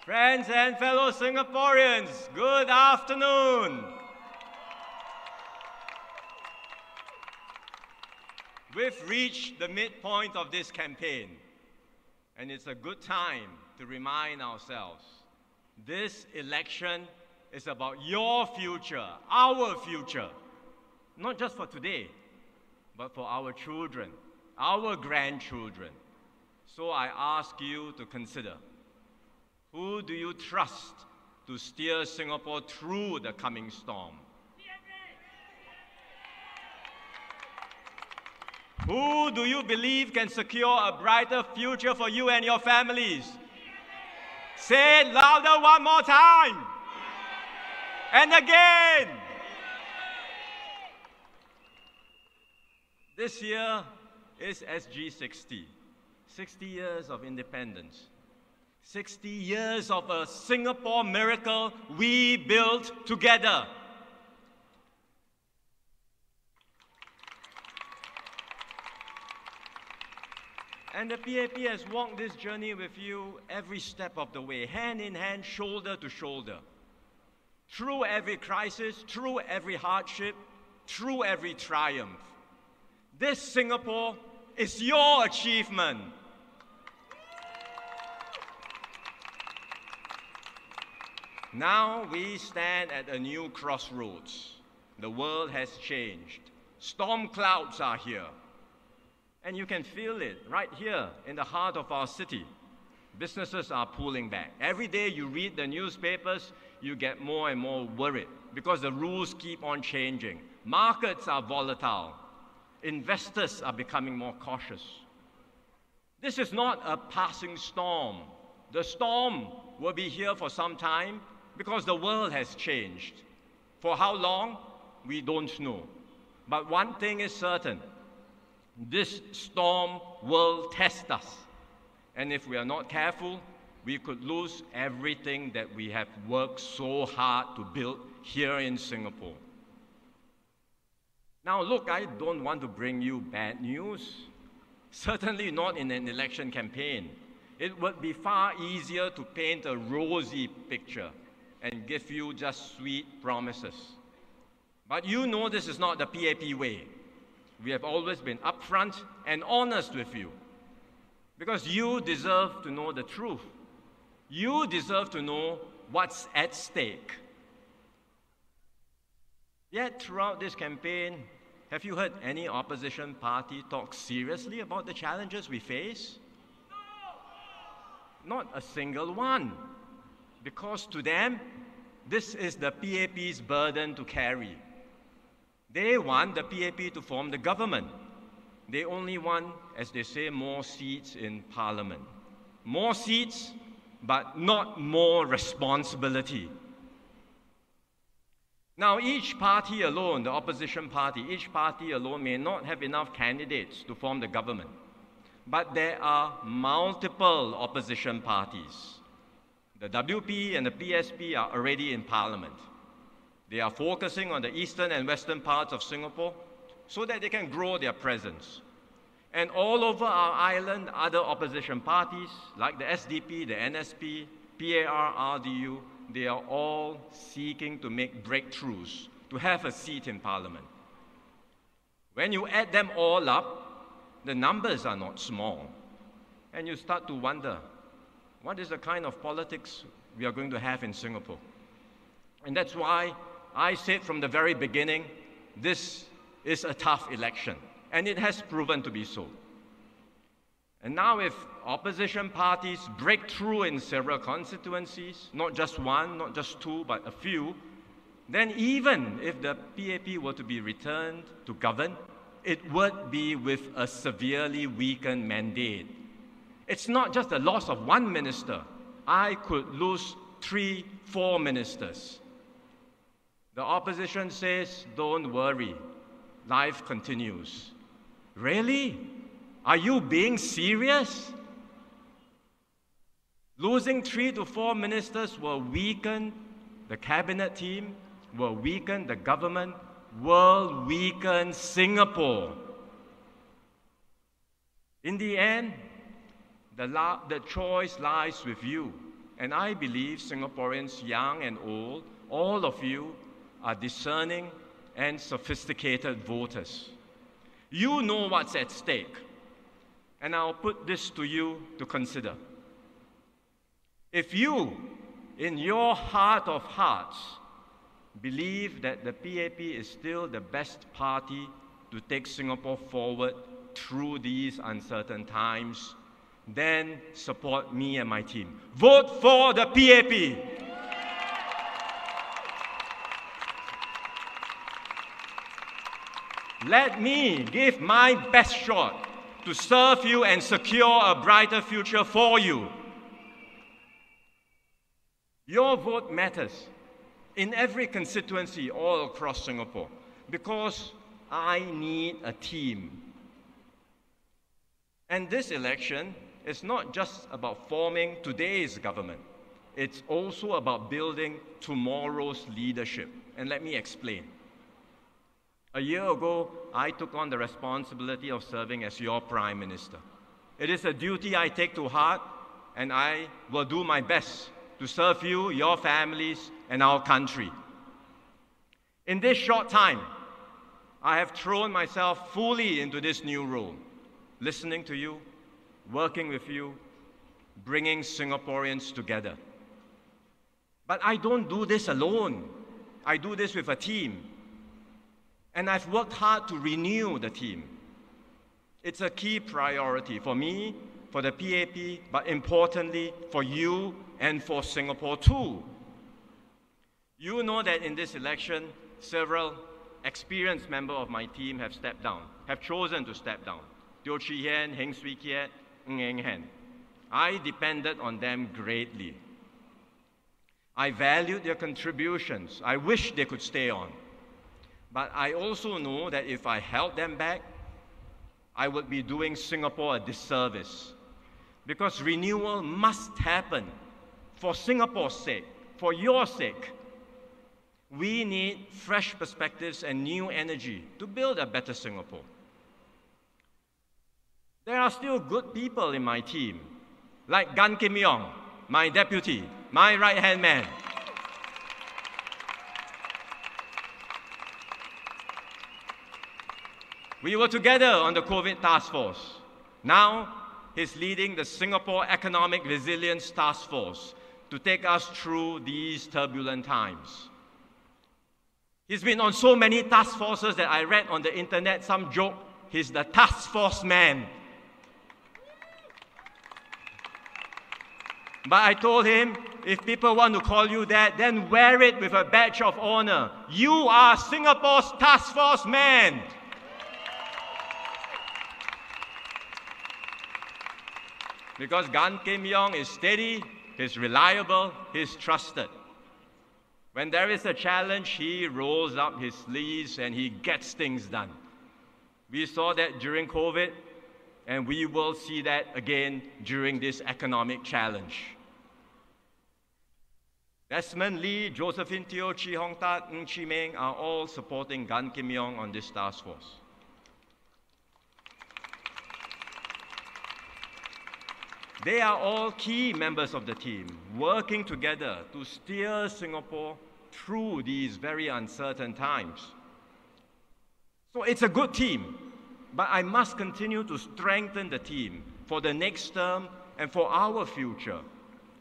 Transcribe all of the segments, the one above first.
Friends and fellow Singaporeans, good afternoon. We've reached the midpoint of this campaign, and it's a good time to remind ourselves this election is about your future, our future, not just for today, but for our children, our grandchildren. So I ask you to consider, who do you trust to steer Singapore through the coming storm? Who do you believe can secure a brighter future for you and your families? Say it louder one more time. And again. This year is SG60, 60 years of independence, 60 years of a Singapore miracle we built together. And the PAP has walked this journey with you every step of the way, hand in hand, shoulder to shoulder. Through every crisis, through every hardship, through every triumph. This Singapore is your achievement. Now we stand at a new crossroads. The world has changed. Storm clouds are here. And you can feel it right here in the heart of our city. Businesses are pulling back. Every day you read the newspapers, you get more and more worried because the rules keep on changing. Markets are volatile. Investors are becoming more cautious. This is not a passing storm. The storm will be here for some time because the world has changed. For how long? We don't know. But one thing is certain. This storm will test us. And if we are not careful, we could lose everything that we have worked so hard to build here in Singapore. Now look, I don't want to bring you bad news. Certainly not in an election campaign. It would be far easier to paint a rosy picture and give you just sweet promises. But you know this is not the PAP way. We have always been upfront and honest with you because you deserve to know the truth. You deserve to know what's at stake. Yet throughout this campaign, have you heard any opposition party talk seriously about the challenges we face? Not a single one, because to them, this is the PAP's burden to carry. They want the PAP to form the government. They only want, as they say, more seats in Parliament. More seats, but not more responsibility. Now, each party alone, the opposition party, each party alone may not have enough candidates to form the government. But there are multiple opposition parties. The WP and the PSP are already in Parliament. They are focusing on the eastern and western parts of Singapore so that they can grow their presence. And all over our island, other opposition parties like the SDP, the NSP, PAR, RDU, they are all seeking to make breakthroughs, to have a seat in Parliament. When you add them all up, the numbers are not small. And you start to wonder, what is the kind of politics we are going to have in Singapore? And that's why I said from the very beginning, this is a tough election, and it has proven to be so. And now if opposition parties break through in several constituencies, not just one, not just two, but a few, then even if the PAP were to be returned to govern, it would be with a severely weakened mandate. It's not just the loss of one minister. I could lose 3, 4 ministers. The opposition says, don't worry, life continues. Really? Are you being serious? Losing 3 to 4 ministers will weaken the cabinet team, will weaken the government, will weaken Singapore. In the end, the choice lies with you And I believe Singaporeans, young and old, all of you are discerning and sophisticated voters. You know what's at stake. And I'll put this to you to consider. If you, in your heart of hearts, believe that the PAP is still the best party to take Singapore forward through these uncertain times, then support me and my team. Vote for the PAP. Let me give my best shot to serve you and secure a brighter future for you. Your vote matters in every constituency all across Singapore because I need a team. And this election is not just about forming today's government. It's also about building tomorrow's leadership. And let me explain. A year ago, I took on the responsibility of serving as your Prime Minister. It is a duty I take to heart, and I will do my best to serve you, your families, and our country. In this short time, I have thrown myself fully into this new role, listening to you, working with you, bringing Singaporeans together. But I don't do this alone. I do this with a team. And I've worked hard to renew the team. It's a key priority for me, for the PAP, but importantly for you and for Singapore too. You know that in this election, several experienced members of my team have stepped down, have chosen to step down. Teo Chee Hian, Heng Swee Kiat, Ng Eng Hen. I depended on them greatly. I valued their contributions. I wish they could stay on. But I also know that if I held them back, I would be doing Singapore a disservice. Because renewal must happen for Singapore's sake, for your sake. We need fresh perspectives and new energy to build a better Singapore. There are still good people in my team, like Gan Kim Yong, my deputy, my right-hand man. We were together on the COVID task force. Now, he's leading the Singapore Economic Resilience Task Force to take us through these turbulent times. He's been on so many task forces that I read on the internet some joke, he's the task force man. But I told him, if people want to call you that, then wear it with a badge of honor. You are Singapore's task force man. Because Gan Kim Yong is steady, he's reliable, he's trusted. When there is a challenge, he rolls up his sleeves and he gets things done. We saw that during COVID, and we will see that again during this economic challenge. Desmond Lee, Josephine Teo, Chee Hong Tat, Ng Chee Meng are all supporting Gan Kim Yong on this task force. They are all key members of the team, working together to steer Singapore through these very uncertain times. So it's a good team, but I must continue to strengthen the team for the next term and for our future.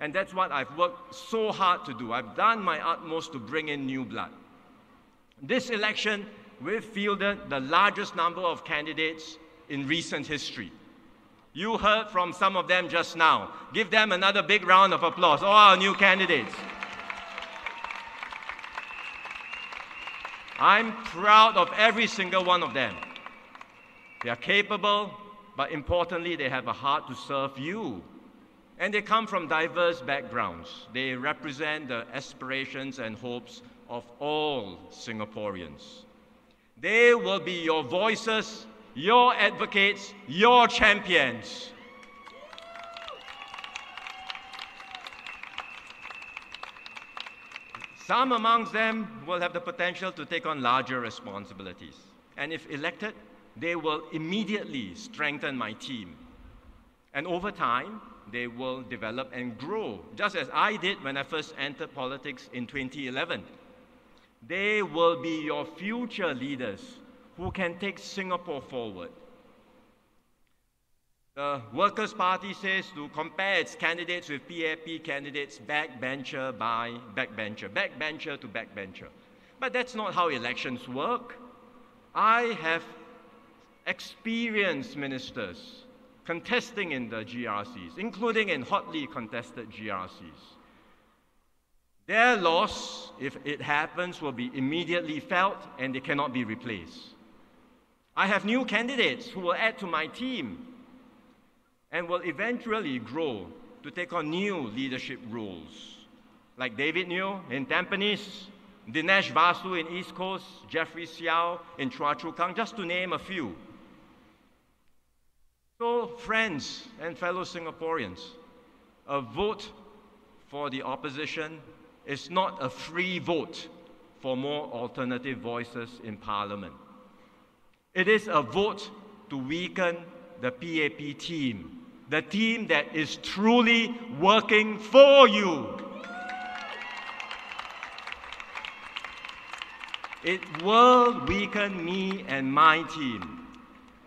And that's what I've worked so hard to do. I've done my utmost to bring in new blood. This election, we've fielded the largest number of candidates in recent history. You heard from some of them just now. Give them another big round of applause, all our new candidates. I'm proud of every single one of them. They are capable, but importantly, they have a heart to serve you. And they come from diverse backgrounds. They represent the aspirations and hopes of all Singaporeans. They will be your voices, your advocates, your champions. Some amongst them will have the potential to take on larger responsibilities. And if elected, they will immediately strengthen my team. And over time, they will develop and grow, just as I did when I first entered politics in 2011. They will be your future leaders who can take Singapore forward. The Workers' Party says to compare its candidates with PAP candidates backbencher by backbencher, backbencher to backbencher. But that's not how elections work. I have experienced ministers contesting in the GRCs, including in hotly contested GRCs. Their loss, if it happens, will be immediately felt and they cannot be replaced. I have new candidates who will add to my team and will eventually grow to take on new leadership roles, like David Neo in Tampines, Dinesh Vasu in East Coast, Jeffrey Xiao in Chua Chu Kang, just to name a few. So, friends and fellow Singaporeans, a vote for the opposition is not a free vote for more alternative voices in Parliament. It is a vote to weaken the PAP team, the team that is truly working for you. It will weaken me and my team.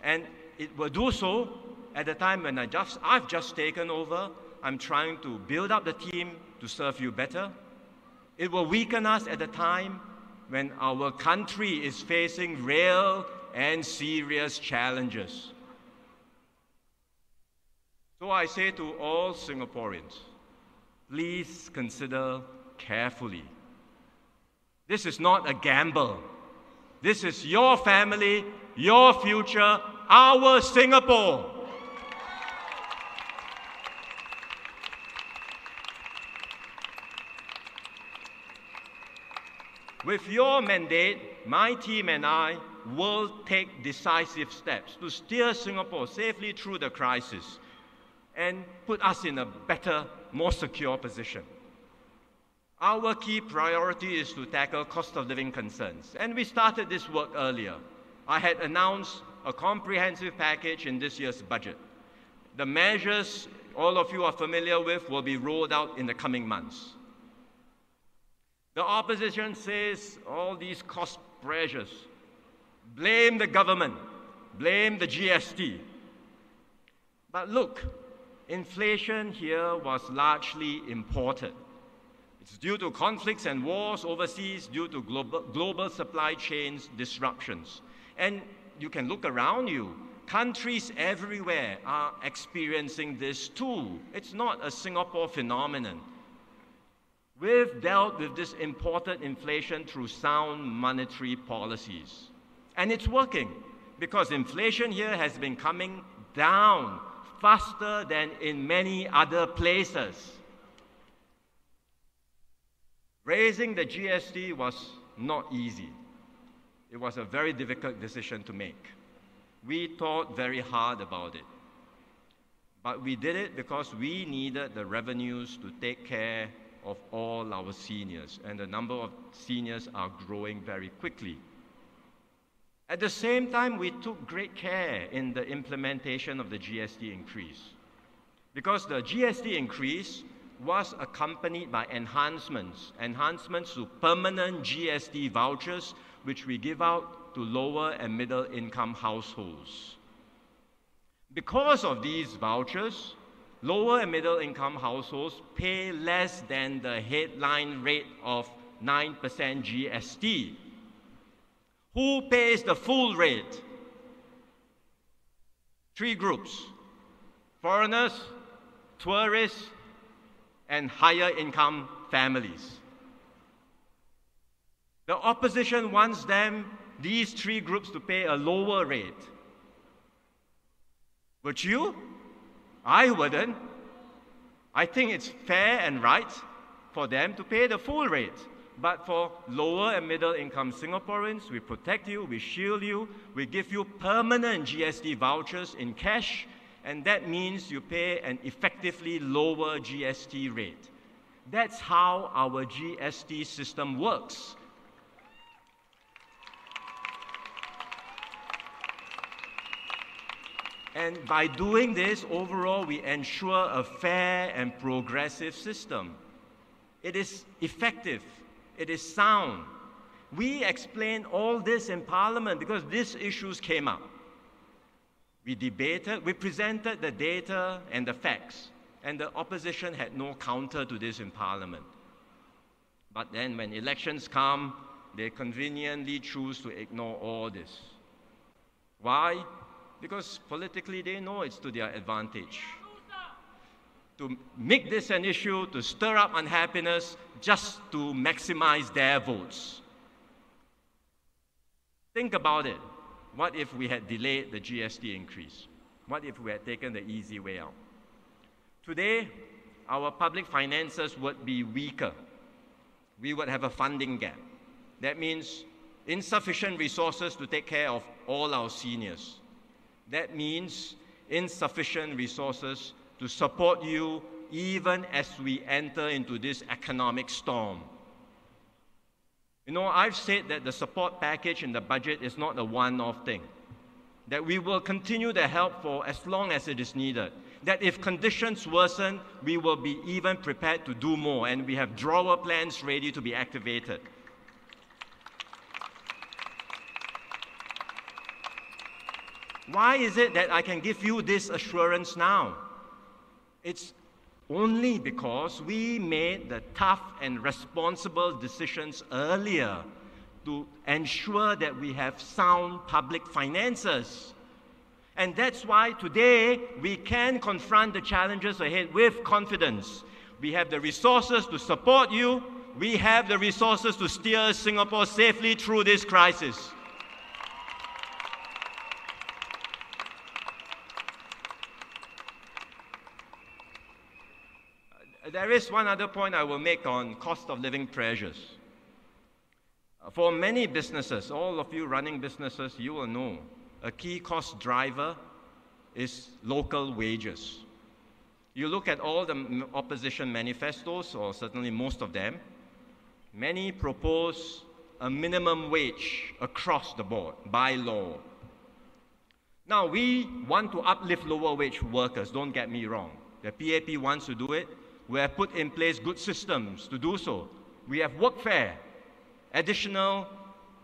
And it will do so at the time when I've just taken over. I'm trying to build up the team to serve you better. It will weaken us at the time when our country is facing real and serious challenges. So I say to all Singaporeans, please consider carefully. This is not a gamble. This is your family, your future, our Singapore. With your mandate, my team and I will take decisive steps to steer Singapore safely through the crisis and put us in a better, more secure position. Our key priority is to tackle cost of living concerns, and we started this work earlier. I had announced a comprehensive package in this year's budget. The measures all of you are familiar with will be rolled out in the coming months. The opposition says all these cost pressures, blame the government, blame the GST. But look, inflation here was largely imported. It's due to conflicts and wars overseas, due to global supply chains disruptions. And you can look around you. Countries everywhere are experiencing this too. It's not a Singapore phenomenon. We've dealt with this imported inflation through sound monetary policies. And it's working, because inflation here has been coming down faster than in many other places. Raising the GST was not easy. It was a very difficult decision to make. We thought very hard about it. But we did it because we needed the revenues to take care of all our seniors, and the number of seniors are growing very quickly. At the same time, we took great care in the implementation of the GST increase, because the GST increase was accompanied by enhancements to permanent GST vouchers, which we give out to lower and middle income households. Because of these vouchers, lower and middle income households pay less than the headline rate of 9% GST. Who pays the full rate? Three groups: foreigners, tourists, and higher income families. The opposition wants these three groups to pay a lower rate. Would you? I wouldn't. I think it's fair and right for them to pay the full rate. But for lower and middle income Singaporeans, we protect you, we shield you, we give you permanent GST vouchers in cash, and that means you pay an effectively lower GST rate. That's how our GST system works. And by doing this, overall, we ensure a fair and progressive system. It is effective. It is sound. We explained all this in Parliament because these issues came up. We debated, we presented the data and the facts, and the opposition had no counter to this in Parliament. But then when elections come, they conveniently choose to ignore all this. Why? Because politically they know it's to their advantage. To make this an issue, to stir up unhappiness, just to maximize their votes. Think about it. What if we had delayed the GST increase? What if we had taken the easy way out? Today, our public finances would be weaker. We would have a funding gap. That means insufficient resources to take care of all our seniors. That means insufficient resources to support you even as we enter into this economic storm. You know, I've said that the support package in the budget is not a one-off thing, that we will continue the help for as long as it is needed, that if conditions worsen, we will be even prepared to do more, and we have drawer plans ready to be activated. Why is it that I can give you this assurance now? It's only because we made the tough and responsible decisions earlier to ensure that we have sound public finances. And that's why today we can confront the challenges ahead with confidence. We have the resources to support you. We have the resources to steer Singapore safely through this crisis. There is one other point I will make on cost of living pressures. For many businesses, all of you running businesses, you will know, a key cost driver is local wages. You look at all the opposition manifestos, or certainly most of them, many propose a minimum wage across the board by law. Now, we want to uplift lower wage workers, don't get me wrong. The PAP wants to do it. We have put in place good systems to do so. We have workfare, additional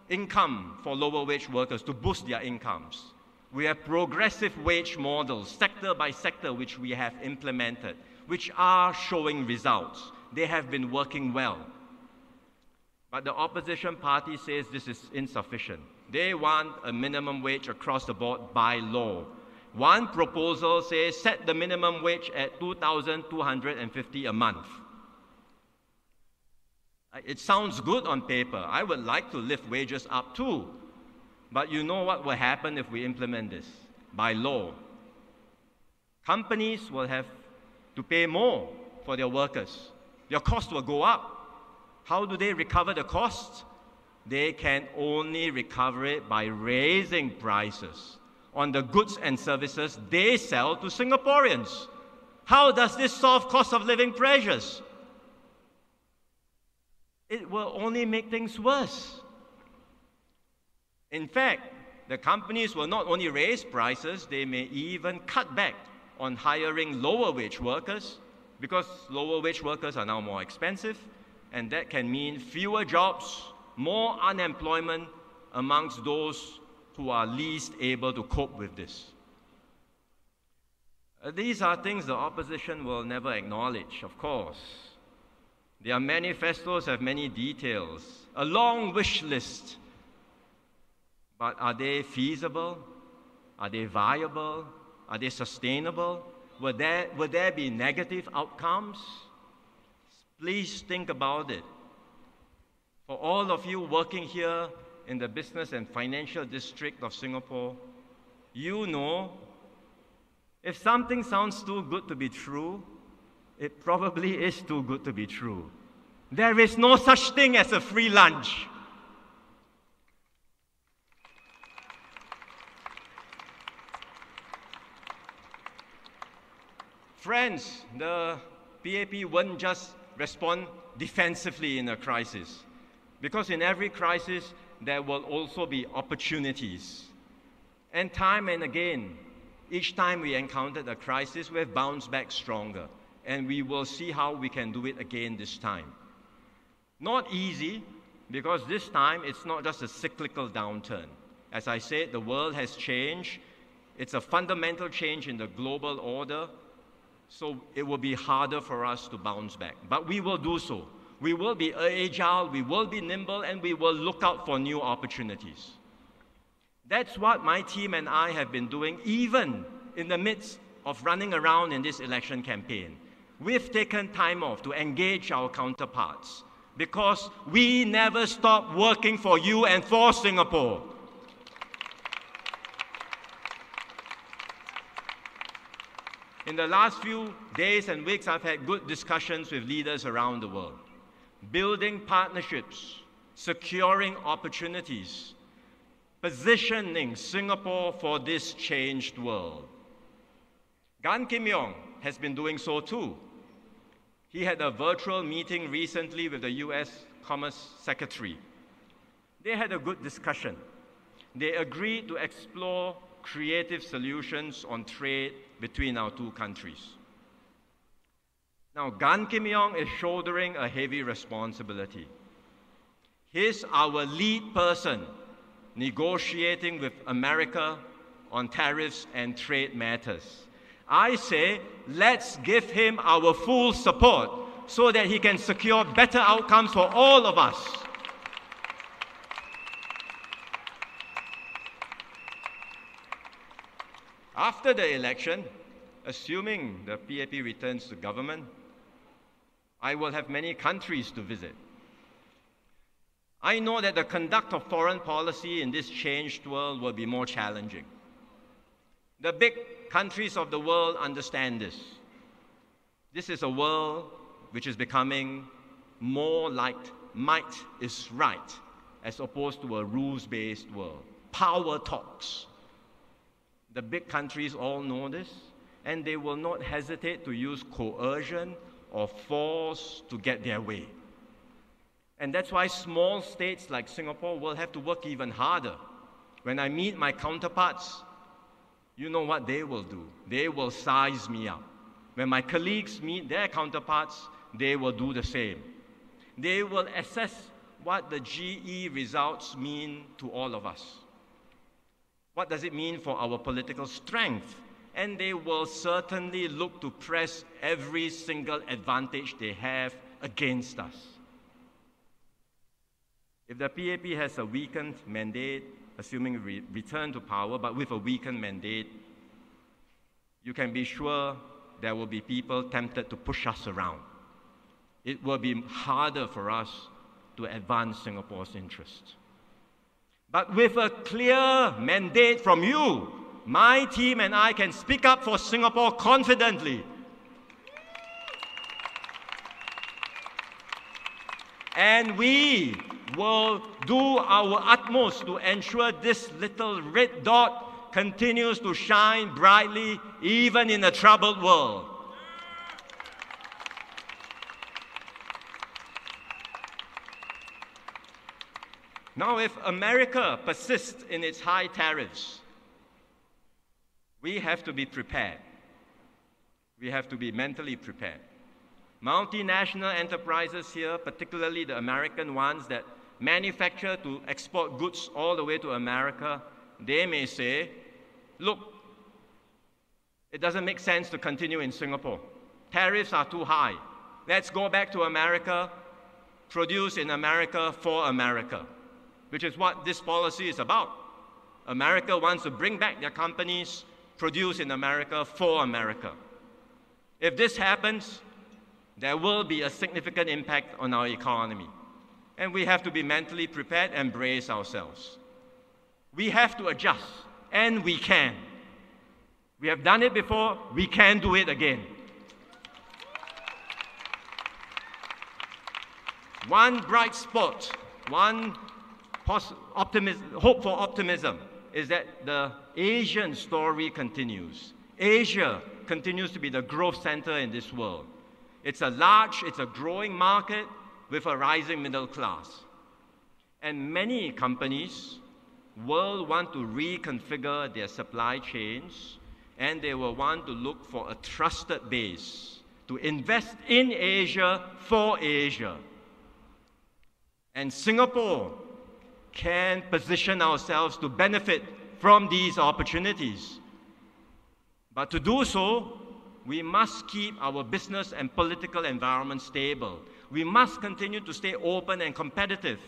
income for lower wage workers to boost their incomes. We have progressive wage models, sector by sector, which we have implemented, which are showing results. They have been working well. But the opposition party says this is insufficient. They want a minimum wage across the board by law. One proposal says set the minimum wage at $2,250 a month. It sounds good on paper. I would like to lift wages up too. But you know what will happen if we implement this? By law. Companies will have to pay more for their workers. Their costs will go up. How do they recover the costs? They can only recover it by raising prices on the goods and services they sell to Singaporeans. How does this solve cost of living pressures? It will only make things worse. In fact, the companies will not only raise prices, they may even cut back on hiring lower wage workers, because lower wage workers are now more expensive, and that can mean fewer jobs, more unemployment amongst those who are least able to cope with this. These are things the opposition will never acknowledge, of course. Their manifestos have many details, a long wish list. But are they feasible? Are they viable? Are they sustainable? Would there be negative outcomes? Please think about it. For all of you working here in the business and financial district of Singapore, you know, if something sounds too good to be true, it probably is too good to be true. There is no such thing as a free lunch. Friends, the PAP won't just respond defensively in a crisis, because in every crisis, there will also be opportunities. And time and again, Each time we encountered a crisis, we have bounced back stronger. And we will see how we can do it again this time. Not easy, because this time it's not just a cyclical downturn. As I said, the world has changed. It's a fundamental change in the global order, so it will be harder for us to bounce back. But we will do so. We will be agile, we will be nimble, and we will look out for new opportunities. That's what my team and I have been doing, even in the midst of running around in this election campaign. We've taken time off to engage our counterparts because we never stop working for you and for Singapore. In the last few days and weeks, I've had good discussions with leaders around the world, building partnerships, securing opportunities, positioning Singapore for this changed world. Gan Kim Yong has been doing so too. He had a virtual meeting recently with the US Commerce Secretary. They had a good discussion. They agreed to explore creative solutions on trade between our two countries. Now, Gan Kim Yong is shouldering a heavy responsibility. He's our lead person negotiating with America on tariffs and trade matters. I say, let's give him our full support so that he can secure better outcomes for all of us. After the election, assuming the PAP returns to government, I will have many countries to visit. I know that the conduct of foreign policy in this changed world will be more challenging. The big countries of the world understand this. This is a world which is becoming more like might is right, as opposed to a rules-based world. Power talks. The big countries all know this, and they will not hesitate to use coercion or force to get their way. And that's why small states like Singapore will have to work even harder. When I meet my counterparts, you know what they will do. They will size me up. When my colleagues meet their counterparts, they will do the same. They will assess what the GE results mean to all of us. What does it mean for our political strength? And they will certainly look to press every single advantage they have against us. If the PAP has a weakened mandate, assuming return to power, but with a weakened mandate, you can be sure there will be people tempted to push us around. It will be harder for us to advance Singapore's interests. But with a clear mandate from you, my team and I can speak up for Singapore confidently. And we will do our utmost to ensure this little red dot continues to shine brightly even in a troubled world. Now, if America persists in its high tariffs, we have to be prepared. We have to be mentally prepared. Multinational enterprises here, particularly the American ones that manufacture to export goods all the way to America, they may say, look, it doesn't make sense to continue in Singapore. Tariffs are too high. Let's go back to America, produce in America for America, which is what this policy is about. America wants to bring back their companies, produce in America for America. If this happens, there will be a significant impact on our economy. And we have to be mentally prepared and brace ourselves. We have to adjust, and we can. We have done it before, we can do it again. One bright spot, one hope for optimism is that the Asian story continues. Asia continues to be the growth center in this world. It's a growing market with a rising middle class. And many companies will want to reconfigure their supply chains and they will want to look for a trusted base to invest in Asia for Asia. And Singapore can position ourselves to benefit from these opportunities. But to do so, we must keep our business and political environment stable. We must continue to stay open and competitive.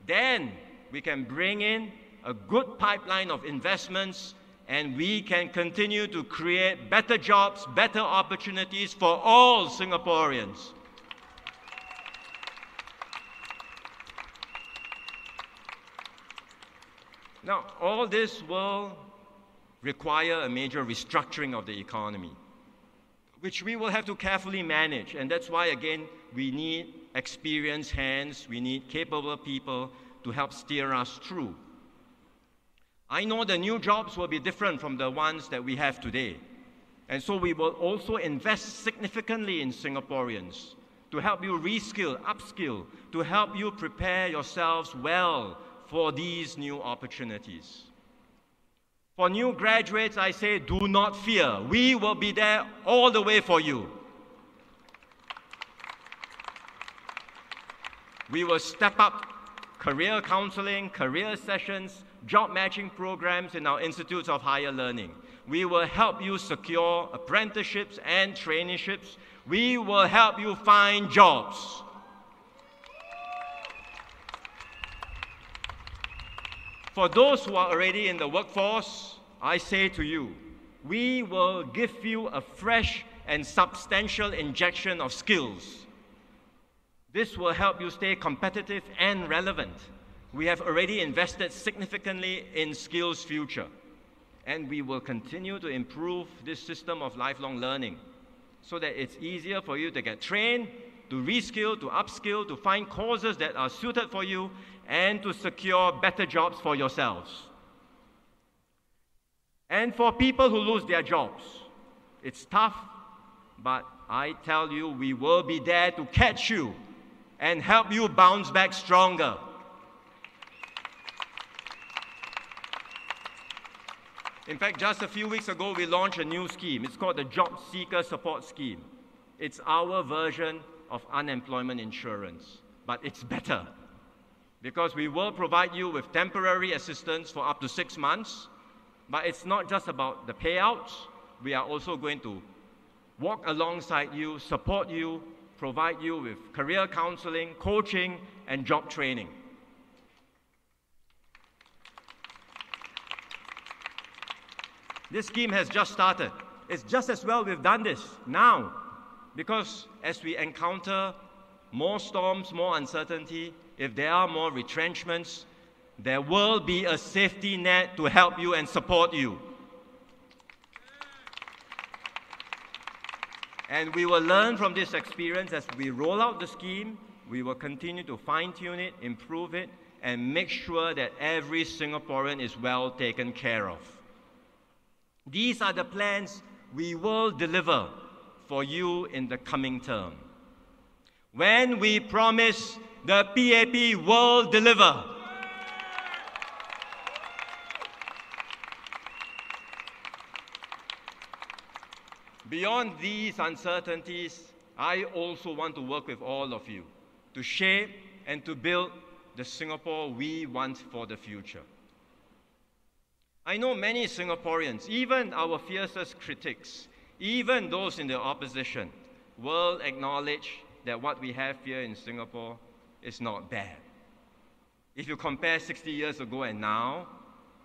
Then we can bring in a good pipeline of investments, and we can continue to create better jobs, better opportunities for all Singaporeans. Now, all this will require a major restructuring of the economy, which we will have to carefully manage. And that's why, again, we need experienced hands, we need capable people to help steer us through. I know the new jobs will be different from the ones that we have today. And so we will also invest significantly in Singaporeans to help you reskill, upskill, to help you prepare yourselves well for these new opportunities. For new graduates, I say, do not fear. We will be there all the way for you. We will step up career counseling, career sessions, job matching programs in our institutes of higher learning. We will help you secure apprenticeships and traineeships. We will help you find jobs. For those who are already in the workforce, I say to you, we will give you a fresh and substantial injection of skills. This will help you stay competitive and relevant. We have already invested significantly in Skills Future, and we will continue to improve this system of lifelong learning so that it's easier for you to get trained, to reskill, to upskill, to find courses that are suited for you, and to secure better jobs for yourselves. And for people who lose their jobs, it's tough, but I tell you, we will be there to catch you and help you bounce back stronger. In fact, just a few weeks ago, we launched a new scheme. It's called the Job Seeker Support Scheme. It's our version of unemployment insurance, but it's better, because we will provide you with temporary assistance for up to 6 months. But it's not just about the payouts. We are also going to walk alongside you, support you, provide you with career counseling, coaching, and job training. This scheme has just started. It's just as well we've done this now, because as we encounter more storms, more uncertainty, if there are more retrenchments, there will be a safety net to help you and support you. And we will learn from this experience as we roll out the scheme. We will continue to fine-tune it, improve it, and make sure that every Singaporean is well taken care of. These are the plans we will deliver for you in the coming term. When we promise, the PAP will deliver. Beyond these uncertainties, I also want to work with all of you to shape and to build the Singapore we want for the future. I know many Singaporeans, even our fiercest critics, even those in the opposition, will acknowledge that what we have here in Singapore is not bad. If you compare 60 years ago and now,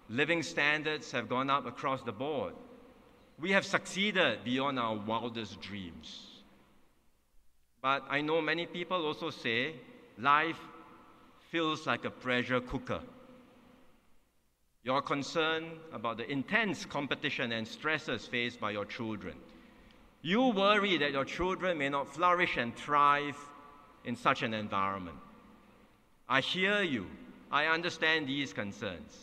living standards have gone up across the board. We have succeeded beyond our wildest dreams. But I know many people also say life feels like a pressure cooker. You're concerned about the intense competition and stresses faced by your children. You worry that your children may not flourish and thrive in such an environment. I hear you. I understand these concerns.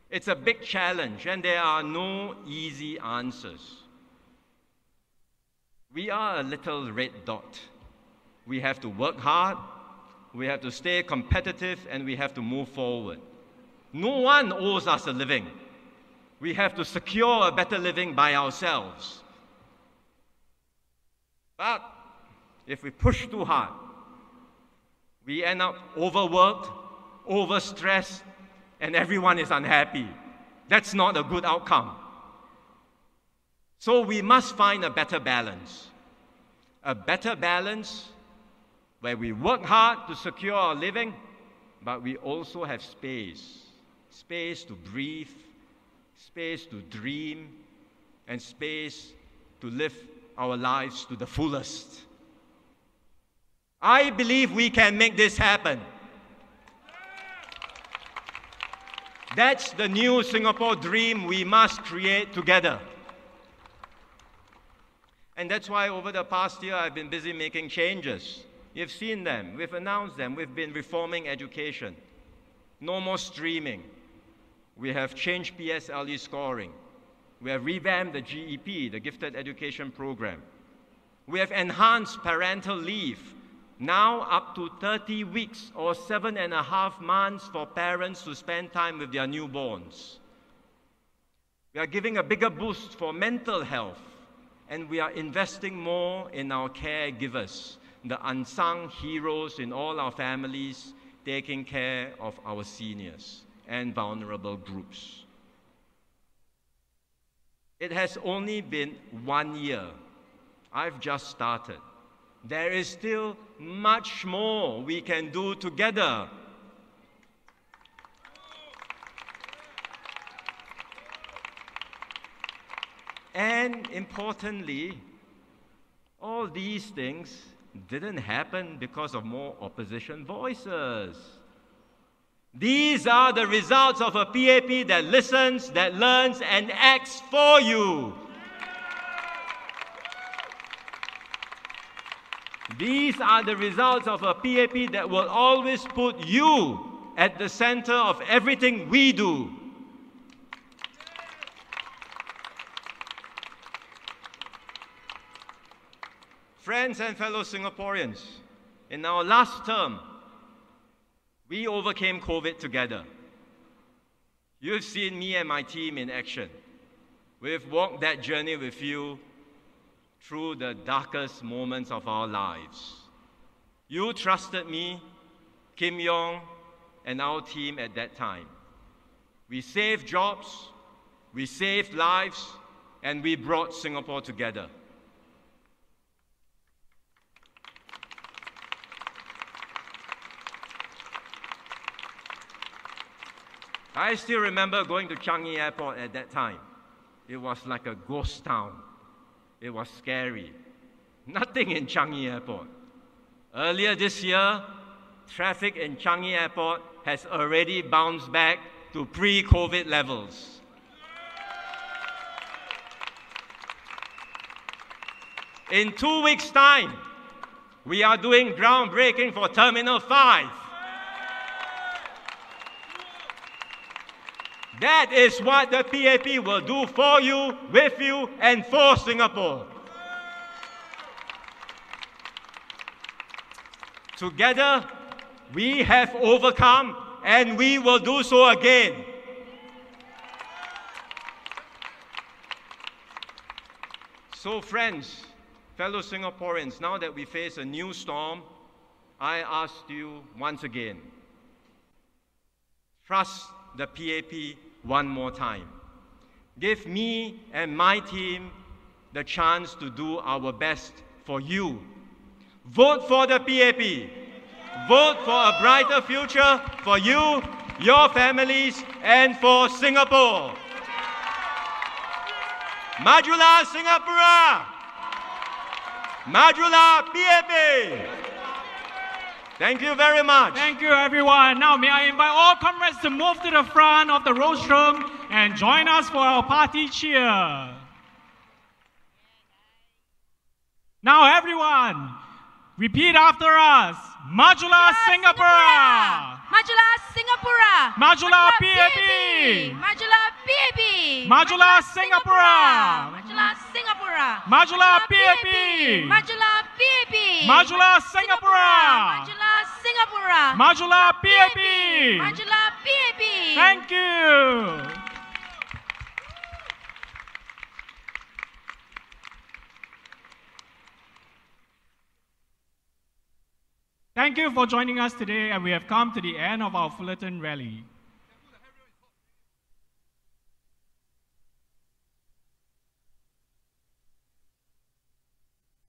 It's a big challenge, and there are no easy answers. We are a little red dot. We have to work hard, we have to stay competitive, and we have to move forward. No one owes us a living. We have to secure a better living by ourselves. But if we push too hard, we end up overworked, overstressed, and everyone is unhappy. That's not a good outcome. So we must find a better balance. A better balance where we work hard to secure our living, but we also have space. Space to breathe, space to dream, and space to live our lives to the fullest. I believe we can make this happen. That's the new Singapore dream we must create together. And that's why over the past year I've been busy making changes. You've seen them, we've announced them, we've been reforming education. No more streaming. We have changed PSLE scoring. We have revamped the GEP, the Gifted Education Program. We have enhanced parental leave, now up to 30 weeks or 7.5 months for parents to spend time with their newborns. We are giving a bigger boost for mental health, and we are investing more in our caregivers, the unsung heroes in all our families taking care of our seniors and vulnerable groups. It has only been 1 year. I've just started. There is still much more we can do together. And importantly, all these things didn't happen because of more opposition voices. These are the results of a PAP that listens, that learns, and acts for you. These are the results of a PAP that will always put you at the center of everything we do. Friends and fellow Singaporeans, in our last term, we overcame COVID together. You've seen me and my team in action. We've walked that journey with you through the darkest moments of our lives. You trusted me, Kim Yong, and our team at that time. We saved jobs, we saved lives, and we brought Singapore together. I still remember going to Changi Airport at that time. It was like a ghost town. It was scary. Nothing in Changi Airport. Earlier this year, traffic in Changi Airport has already bounced back to pre-COVID levels. In 2 weeks' time, we are doing groundbreaking for Terminal 5. That is what the PAP will do for you, with you, and for Singapore. Together, we have overcome, and we will do so again. So friends, fellow Singaporeans, now that we face a new storm, I ask you once again, trust the PAP one more time. Give me and my team the chance to do our best for you. Vote for the PAP. Vote for a brighter future for you, your families, and for Singapore. Majulah Singapura! Majulah PAP! Thank you very much. Thank you, everyone. Now, may I invite all comrades to move to the front of the rostrum and join us for our party cheer. Now, everyone, repeat after us. Majulah Singapura! Majulah Singapura! Majulah PAP! Majulah PAP! Majulah Singapura! Majulah Singapura! Majulah PAP! Majulah PAP! Majulah Singapura! Majulah Singapura! Majulah PAP! Majulah PAP! Thank you. Thank you for joining us today, and we have come to the end of our Fullerton rally.